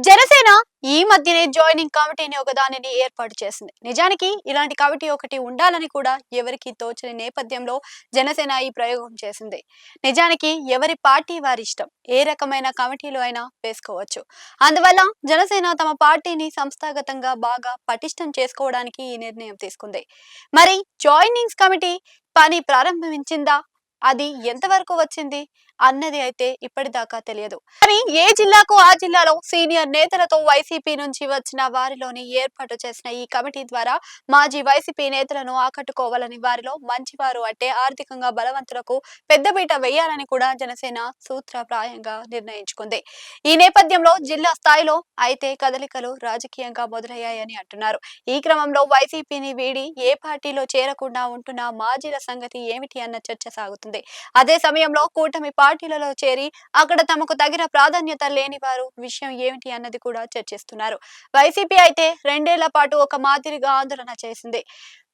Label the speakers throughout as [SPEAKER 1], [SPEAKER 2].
[SPEAKER 1] జనసేన ఈ మధ్యనే జాయినింగ్ కమిటీని ఒకదానిని ఏర్పాటు చేసింది. నిజానికి ఇలాంటి కమిటీ ఒకటి ఉండాలని కూడా ఎవరికి తోచని నేపథ్యంలో జనసేన ఈ ప్రయోగం చేసింది. నిజానికి ఎవరి పార్టీ వారి ఇష్టం, ఏ రకమైన కమిటీలు అయినా వేసుకోవచ్చు. అందువల్ల జనసేన తమ పార్టీని సంస్థాగతంగా బాగా పటిష్టం చేసుకోవడానికి ఈ నిర్ణయం తీసుకుంది. మరి జాయినింగ్స్ కమిటీ పని ప్రారంభించిందా? అది ఎంతవరకు వచ్చింది అన్నది అయితే ఇప్పటిదాకా తెలియదు. కానీ ఏ జిల్లాకు ఆ జిల్లాలో సీనియర్ నేతలతో వైసీపీ నుంచి వచ్చిన వారిలోని ఏర్పాటు చేసిన ఈ కమిటీ ద్వారా మాజీ వైసీపీ నేతలను ఆకట్టుకోవాలని, వారిలో మంచివారు అంటే ఆర్థికంగా బలవంతులకు పెద్దపీట వేయాలని కూడా జనసేన సూత్రప్రాయంగా నిర్ణయించుకుంది. ఈ నేపథ్యంలో జిల్లా స్థాయిలో అయితే కదలికలు రాజకీయంగా మొదలయ్యాయని అంటున్నారు. ఈ క్రమంలో వైసీపీని వీడి ఏ పార్టీలో చేరకుండా ఉంటున్న మాజీల సంగతి ఏమిటి అన్న చర్చ సాగుతుంది. అదే సమయంలో కూటమి పార్టీలలో చేరి అక్కడ తమకు తగిన ప్రాధాన్యత లేని వారు విషయం ఏమిటి అన్నది కూడా చర్చిస్తున్నారు. వైసీపీ అయితే 2 ఏళ్ల పాటు ఒక మాదిరిగా ఆందోళన చేసింది.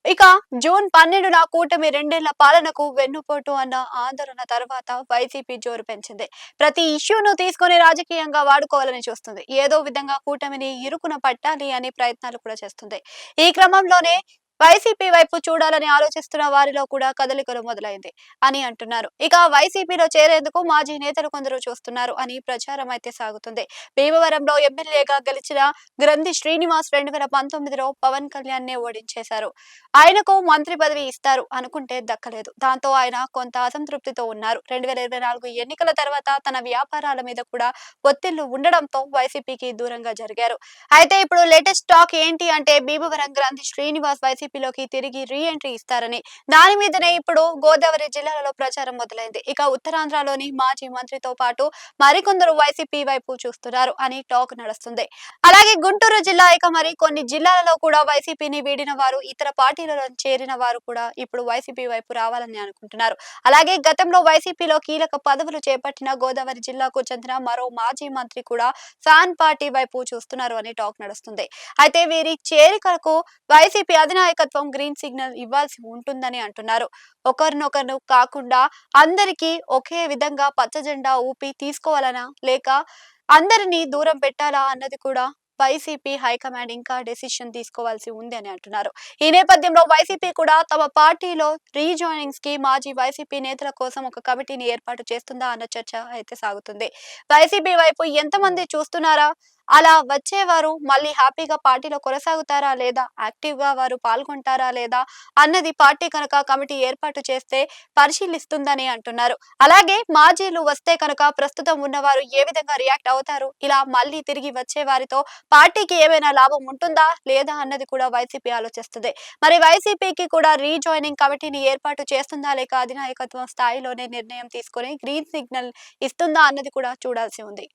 [SPEAKER 1] ఇక జూన్ 12న కూటమి 2 ఏళ్ల పాలనకు వెన్నుపోటు అన్న ఆందోళన తర్వాత వైసీపీ జోరు పెంచింది. ప్రతి ఇష్యూను తీసుకుని రాజకీయంగా వాడుకోవాలని చూస్తుంది. ఏదో విధంగా కూటమిని ఇరుకున పట్టాలి అనే ప్రయత్నాలు కూడా చేస్తుంది. ఈ క్రమంలోనే వైసీపీ వైపు చూడాలని ఆలోచిస్తున్న వారిలో కూడా కదలికలు మొదలైంది అని అంటున్నారు. ఇక వైసీపీలో చేరేందుకు మాజీ నేతలు కొందరు చూస్తున్నారు అని ప్రచారం అయితే సాగుతుంది. భీమవరంలో ఎమ్మెల్యేగా గెలిచిన గ్రంథి శ్రీనివాస్ 2019లో పవన్ కళ్యాణ్ నే ఓడించేశారు. ఆయనకు మంత్రి పదవి ఇస్తారు అనుకుంటే దక్కలేదు. దాంతో ఆయన కొంత అసంతృప్తితో ఉన్నారు. 2024 ఎన్నికల తర్వాత తన వ్యాపారాల మీద కూడా ఒత్తిళ్లు ఉండడంతో వైసీపీకి దూరంగా జరిగారు. అయితే ఇప్పుడు లేటెస్ట్ టాక్ ఏంటి అంటే భీమవరం గ్రంథి శ్రీనివాస్ వైసీపీలోకి తిరిగి రీ ఎంట్రీ ఇస్తారని. దాని మీదనే ఇప్పుడు గోదావరి జిల్లాలలో ప్రచారం మొదలైంది. ఇక ఉత్తరాంధ్రలోని మాజీ మంత్రితో పాటు మరికొందరు వైసీపీ వైపు చూస్తున్నారు అని టాక్ నడుస్తుంది. అలాగే గుంటూరు జిల్లా, ఇక మరి కొన్ని జిల్లాలలో కూడా వైసీపీని వీడిన వారు, ఇతర పార్టీలలో చేరిన వారు కూడా ఇప్పుడు వైసీపీ వైపు రావాలని అనుకుంటున్నారు. అలాగే గతంలో వైసీపీలో కీలక పదవులు చేపట్టిన గోదావరి జిల్లాకు చెందిన మరో మాజీ మంత్రి కూడా ఫ్యాన్ పార్టీ వైపు చూస్తున్నారు అని టాక్ నడుస్తుంది. అయితే వీరి చేరికలకు వైసీపీ అధినాయకత్వం గ్రీన్ సిగ్నల్ ఇవ్వాల్సి ఉంటుందని అంటున్నారు. ఒకరినొకరు కాకుండా అందరికీ ఒకే విధంగా పచ్చ జెండా ఊపి తీసుకోవాలనా, లేక అందరినీ దూరం పెట్టాలా అన్నది కూడా వైసీపీ హైకమాండ్ ఇంకా డెసిషన్ తీసుకోవాల్సి ఉంది అని అంటున్నారు. ఈ నేపథ్యంలో వైసీపీ కూడా తమ పార్టీలో రీజాయినింగ్స్ కి మాజీ వైసీపీ నేతల కోసం ఒక కమిటీని ఏర్పాటు చేస్తుందా అన్న చర్చ అయితే సాగుతుంది. వైసీపీ వైపు ఎంతమంది చూస్తున్నారా, అలా వచ్చేవారు మళ్ళీ హ్యాపీగా పార్టీలో కొనసాగుతారా లేదా, యాక్టివ్ గా వారు పాల్గొంటారా లేదా అన్నది పార్టీ కనుక కమిటీ ఏర్పాటు చేస్తే పరిశీలిస్తుందని అంటున్నారు. అలాగే మాజీలు వస్తే కనుక ప్రస్తుతం ఉన్నవారు ఏ విధంగా రియాక్ట్ అవుతారు, ఇలా మళ్ళీ తిరిగి వచ్చే వారితో పార్టీకి ఏమైనా లాభం ఉంటుందా లేదా అన్నది కూడా వైసీపీ ఆలోచిస్తుంది. మరి వైసీపీకి కూడా రీజాయినింగ్ కమిటీని ఏర్పాటు చేస్తుందా లేక అధినాయకత్వం స్థాయిలోనే నిర్ణయం తీసుకొని గ్రీన్ సిగ్నల్ ఇస్తుందా అన్నది కూడా చూడాల్సి ఉంది.